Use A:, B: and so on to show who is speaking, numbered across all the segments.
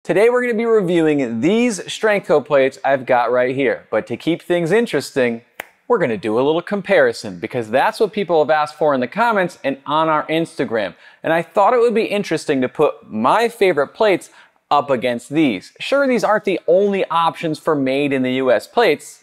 A: Today we're going to be reviewing these Strength Co plates I've got right here. But to keep things interesting, we're going to do a little comparison because that's what people have asked for in the comments and on our Instagram. And I thought it would be interesting to put my favorite plates up against these. Sure, these aren't the only options for made in the US plates,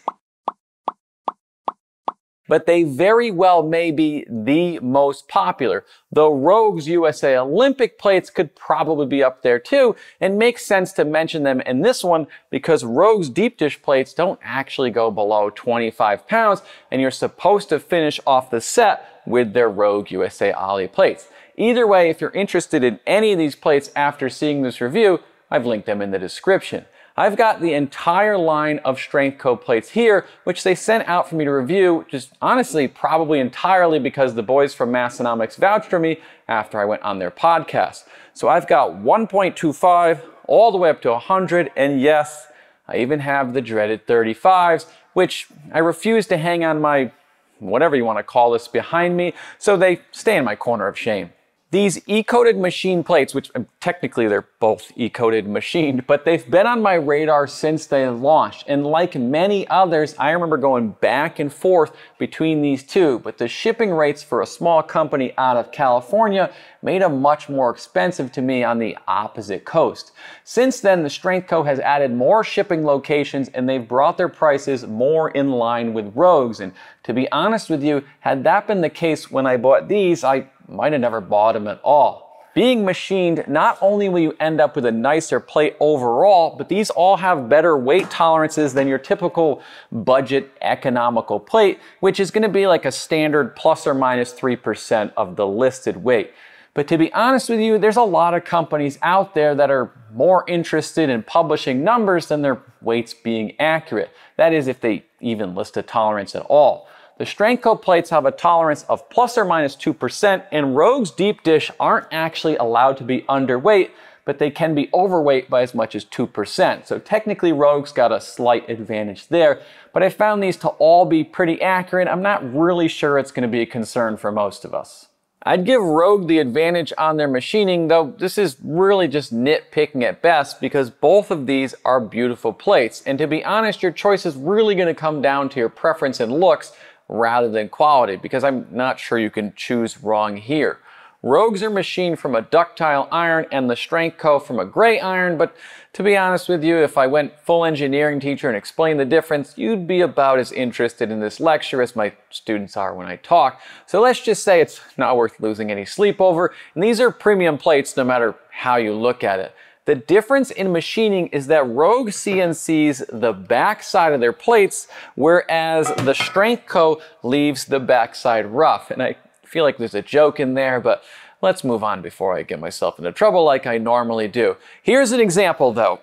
A: but they very well may be the most popular. Though Rogue's USA Olympic plates could probably be up there too, and makes sense to mention them in this one because Rogue's deep dish plates don't actually go below 25 pounds, and you're supposed to finish off the set with their Rogue USA Ollie plates. Either way, if you're interested in any of these plates after seeing this review, I've linked them in the description. I've got the entire line of Strength Co plates here, which they sent out for me to review, just honestly probably entirely because the boys from Massonomics vouched for me after I went on their podcast. So I've got 1.25 all the way up to 100, and yes, I even have the dreaded 35s, which I refuse to hang on my, whatever you want to call this, behind me, so they stay in my corner of shame. These E-coated machine plates, which technically they're both E-coated machined, but they've been on my radar since they launched. And like many others, I remember going back and forth between these two, but the shipping rates for a small company out of California made them much more expensive to me on the opposite coast. Since then, the Strength Co has added more shipping locations and they've brought their prices more in line with Rogue's. And to be honest with you, had that been the case when I bought these, I might have never bought them at all. Being machined, not only will you end up with a nicer plate overall, but these all have better weight tolerances than your typical budget economical plate, which is going to be like a standard plus or minus 3% of the listed weight. But to be honest with you, there's a lot of companies out there that are more interested in publishing numbers than their weights being accurate. That is, if they even list a tolerance at all. The Strength Co plates have a tolerance of plus or minus 2%, and Rogue's deep dish aren't actually allowed to be underweight, but they can be overweight by as much as 2%. So technically Rogue's got a slight advantage there, but I found these to all be pretty accurate. I'm not really sure it's going to be a concern for most of us. I'd give Rogue the advantage on their machining, though this is really just nitpicking at best because both of these are beautiful plates. And to be honest, your choice is really going to come down to your preference and looks rather than quality, because I'm not sure you can choose wrong here. Rogues are machined from a ductile iron and the Strength Co from a gray iron, but to be honest with you, if I went full engineering teacher and explained the difference, you'd be about as interested in this lecture as my students are when I talk. So let's just say it's not worth losing any sleep over, and these are premium plates no matter how you look at it. The difference in machining is that Rogue CNCs the back side of their plates, whereas the Strength Co leaves the backside rough. And I feel like there's a joke in there, but let's move on before I get myself into trouble like I normally do. Here's an example though.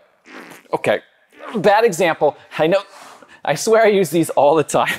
A: Okay, bad example. I know, I swear I use these all the time.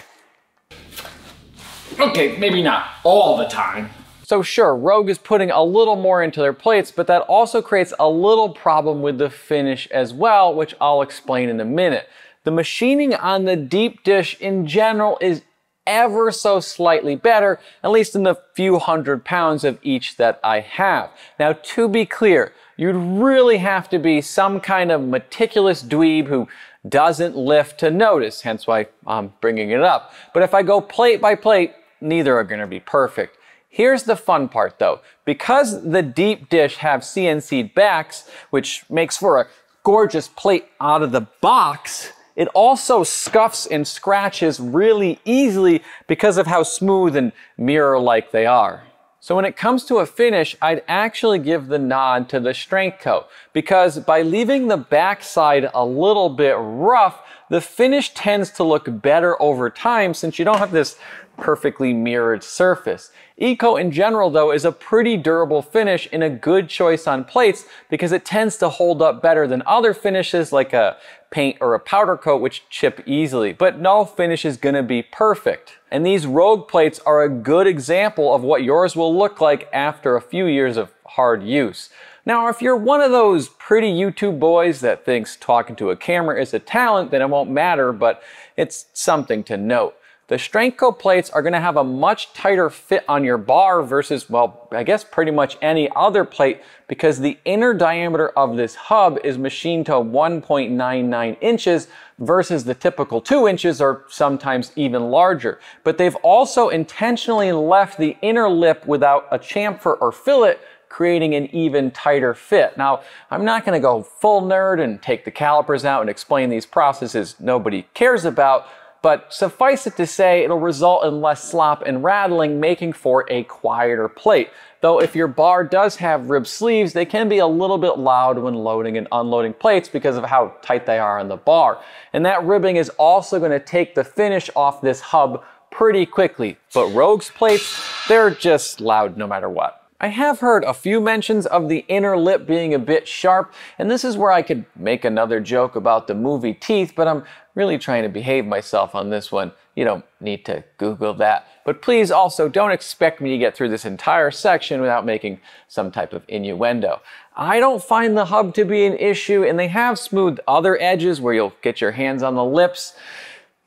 A: Okay, maybe not all the time. So sure, Rogue is putting a little more into their plates, but that also creates a little problem with the finish as well, which I'll explain in a minute. The machining on the deep dish in general is ever so slightly better, at least in the few hundred pounds of each that I have. Now, to be clear, you'd really have to be some kind of meticulous dweeb who doesn't lift to notice, hence why I'm bringing it up. But if I go plate by plate, neither are going to be perfect. Here's the fun part though. Because the deep dish have CNC'd backs, which makes for a gorgeous plate out of the box, it also scuffs and scratches really easily because of how smooth and mirror-like they are. So when it comes to a finish, I'd actually give the nod to the Strength Co, because by leaving the backside a little bit rough, the finish tends to look better over time since you don't have this perfectly mirrored surface. E-Co in general though is a pretty durable finish and a good choice on plates because it tends to hold up better than other finishes like a paint or a powder coat which chip easily, but no finish is gonna be perfect. And these Rogue plates are a good example of what yours will look like after a few years of hard use. Now, if you're one of those pretty YouTube boys that thinks talking to a camera is a talent, then it won't matter, but it's something to note. The Strengthco plates are going to have a much tighter fit on your bar versus, well, I guess pretty much any other plate, because the inner diameter of this hub is machined to 1.99 inches versus the typical 2 inches or sometimes even larger. But they've also intentionally left the inner lip without a chamfer or fillet, creating an even tighter fit. Now, I'm not going to go full nerd and take the calipers out and explain these processes nobody cares about, but suffice it to say, it'll result in less slop and rattling, making for a quieter plate. Though if your bar does have rib sleeves, they can be a little bit loud when loading and unloading plates because of how tight they are on the bar. And that ribbing is also going to take the finish off this hub pretty quickly. But Rogue's plates, they're just loud no matter what. I have heard a few mentions of the inner lip being a bit sharp, and this is where I could make another joke about the movie Teeth, but I'm really trying to behave myself on this one. You don't need to Google that. But please also don't expect me to get through this entire section without making some type of innuendo. I don't find the hub to be an issue, and they have smoothed other edges where you'll get your hands on the lips.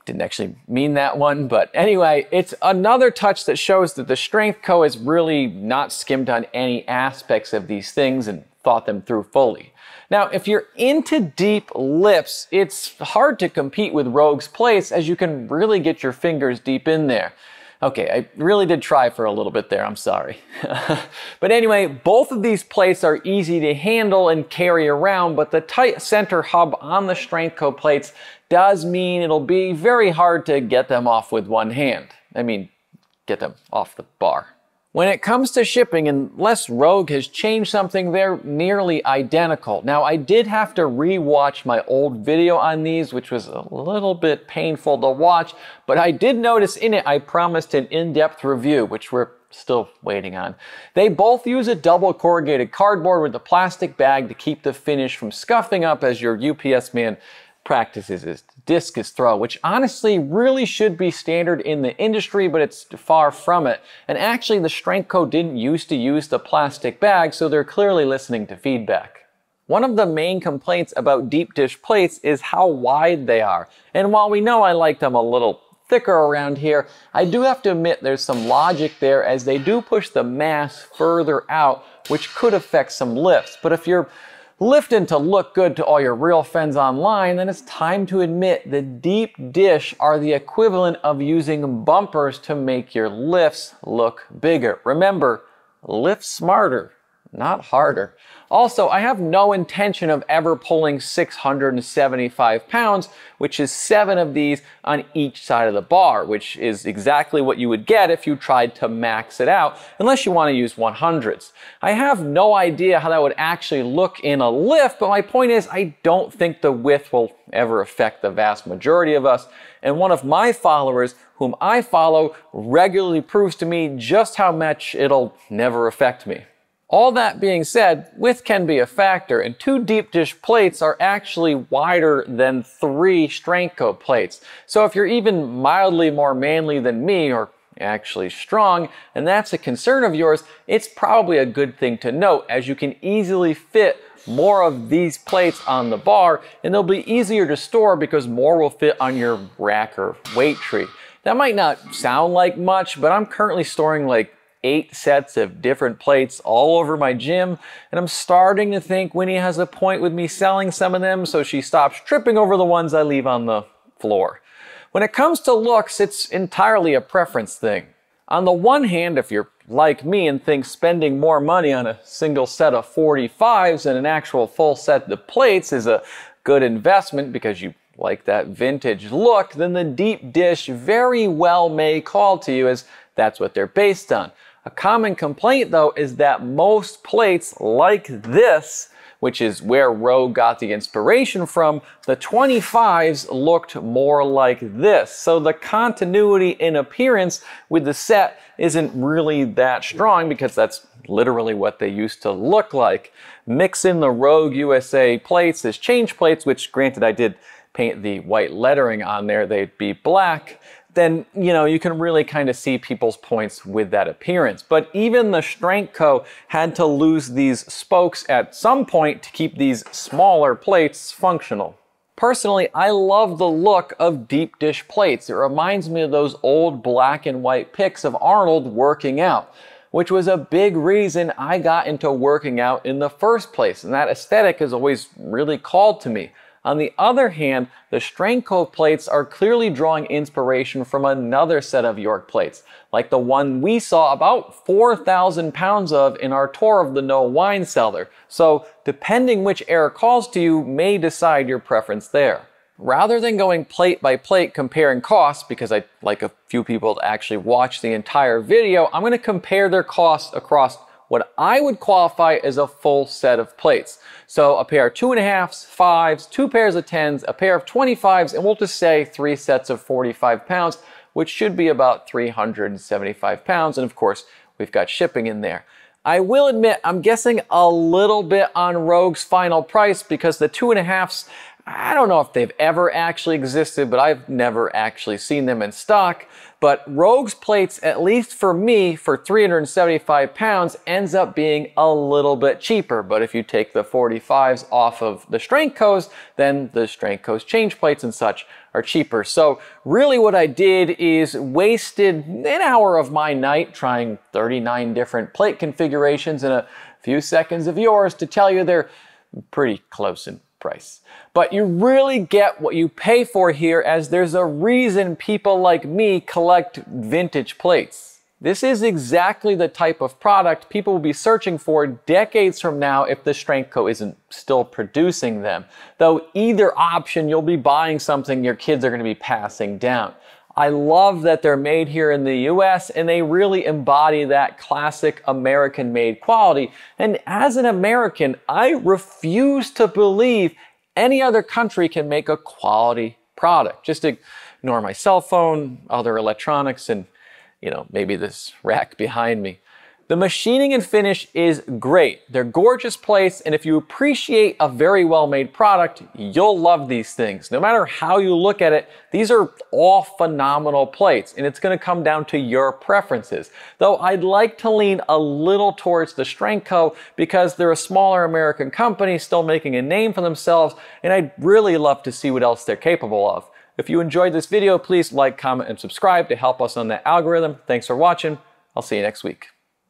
A: Didn't actually mean that one, but anyway, it's another touch that shows that the Strengthco has really not skimmed on any aspects of these things and thought them through fully. Now, if you're into deep lips, it's hard to compete with Rogue's plates as you can really get your fingers deep in there. Okay, I really did try for a little bit there, I'm sorry. But anyway, both of these plates are easy to handle and carry around, but the tight center hub on the Strengthco plates does mean it'll be very hard to get them off with one hand. I mean, get them off the bar. When it comes to shipping, unless Rogue has changed something, they're nearly identical. Now, I did have to re-watch my old video on these, which was a little bit painful to watch, but I did notice in it I promised an in-depth review, which we're still waiting on. They both use a double corrugated cardboard with a plastic bag to keep the finish from scuffing up as your UPS man practices his discus throw, which honestly really should be standard in the industry, but it's far from it. And actually, the Strengthco didn't used to use the plastic bag, so they're clearly listening to feedback. One of the main complaints about deep dish plates is how wide they are. And while we know I like them a little thicker around here, I do have to admit there's some logic there as they do push the mass further out, which could affect some lifts. But if you're lifting to look good to all your real friends online, then it's time to admit the deep dish are the equivalent of using bumpers to make your lifts look bigger. Remember, lift smarter, not harder. Also, I have no intention of ever pulling 675 pounds, which is 7 of these on each side of the bar, which is exactly what you would get if you tried to max it out, unless you want to use 100s. I have no idea how that would actually look in a lift, but my point is I don't think the width will ever affect the vast majority of us, and one of my followers, whom I follow, regularly proves to me just how much it'll never affect me. All that being said, width can be a factor, and 2 deep dish plates are actually wider than 3 Strengthco plates. So if you're even mildly more manly than me, or actually strong, and that's a concern of yours, it's probably a good thing to note, as you can easily fit more of these plates on the bar, and they'll be easier to store because more will fit on your rack or weight tree. That might not sound like much, but I'm currently storing like 8 sets of different plates all over my gym, and I'm starting to think Winnie has a point with me selling some of them so she stops tripping over the ones I leave on the floor. When it comes to looks, it's entirely a preference thing. On the one hand, if you're like me and think spending more money on a single set of 45s than an actual full set of plates is a good investment because you like that vintage look, then the deep dish very well may call to you, as that's what they're based on. A common complaint, though, is that most plates like this, which is where Rogue got the inspiration from, the 25s looked more like this. So the continuity in appearance with the set isn't really that strong because that's literally what they used to look like. Mix in the Rogue USA plates as change plates, which granted I did paint the white lettering on there, they'd be black, then, you know, you can really kind of see people's points with that appearance. But even the Strengthco had to lose these spokes at some point to keep these smaller plates functional. Personally, I love the look of deep dish plates. It reminds me of those old black and white pics of Arnold working out, which was a big reason I got into working out in the first place, and that aesthetic has always really called to me. On the other hand, the Strength Co plates are clearly drawing inspiration from another set of York plates, like the one we saw about 4,000 pounds of in our tour of the No Wine Cellar. So, depending which era calls to you may decide your preference there. Rather than going plate by plate comparing costs, because I'd like a few people to actually watch the entire video, I'm going to compare their costs across what I would qualify as a full set of plates. So a pair of 2.5s, 5s, 2 pairs of 10s, a pair of 25s, and we'll just say 3 sets of 45 pounds, which should be about 375 pounds. And of course, we've got shipping in there. I will admit, I'm guessing a little bit on Rogue's final price because the 2.5s, I don't know if they've ever actually existed, but I've never actually seen them in stock. But Rogue's plates, at least for me, for 375 pounds, ends up being a little bit cheaper. But if you take the 45s off of the Strength Co's, then the Strength Co's change plates and such are cheaper. So really what I did is wasted an hour of my night trying 39 different plate configurations and a few seconds of yours to tell you they're pretty close in price. But you really get what you pay for here, as there's a reason people like me collect vintage plates. This is exactly the type of product people will be searching for decades from now if the Strength Co isn't still producing them. Though either option, you'll be buying something your kids are going to be passing down. I love that they're made here in the US and they really embody that classic American-made quality. And as an American, I refuse to believe any other country can make a quality product. Just ignore my cell phone, other electronics, and maybe this rack behind me. The machining and finish is great. They're gorgeous plates, and if you appreciate a very well-made product, you'll love these things. No matter how you look at it, these are all phenomenal plates, and it's going to come down to your preferences. Though I'd like to lean a little towards the Strength Co because they're a smaller American company still making a name for themselves, and I'd really love to see what else they're capable of. If you enjoyed this video, please like, comment, and subscribe to help us on that algorithm. Thanks for watching. I'll see you next week.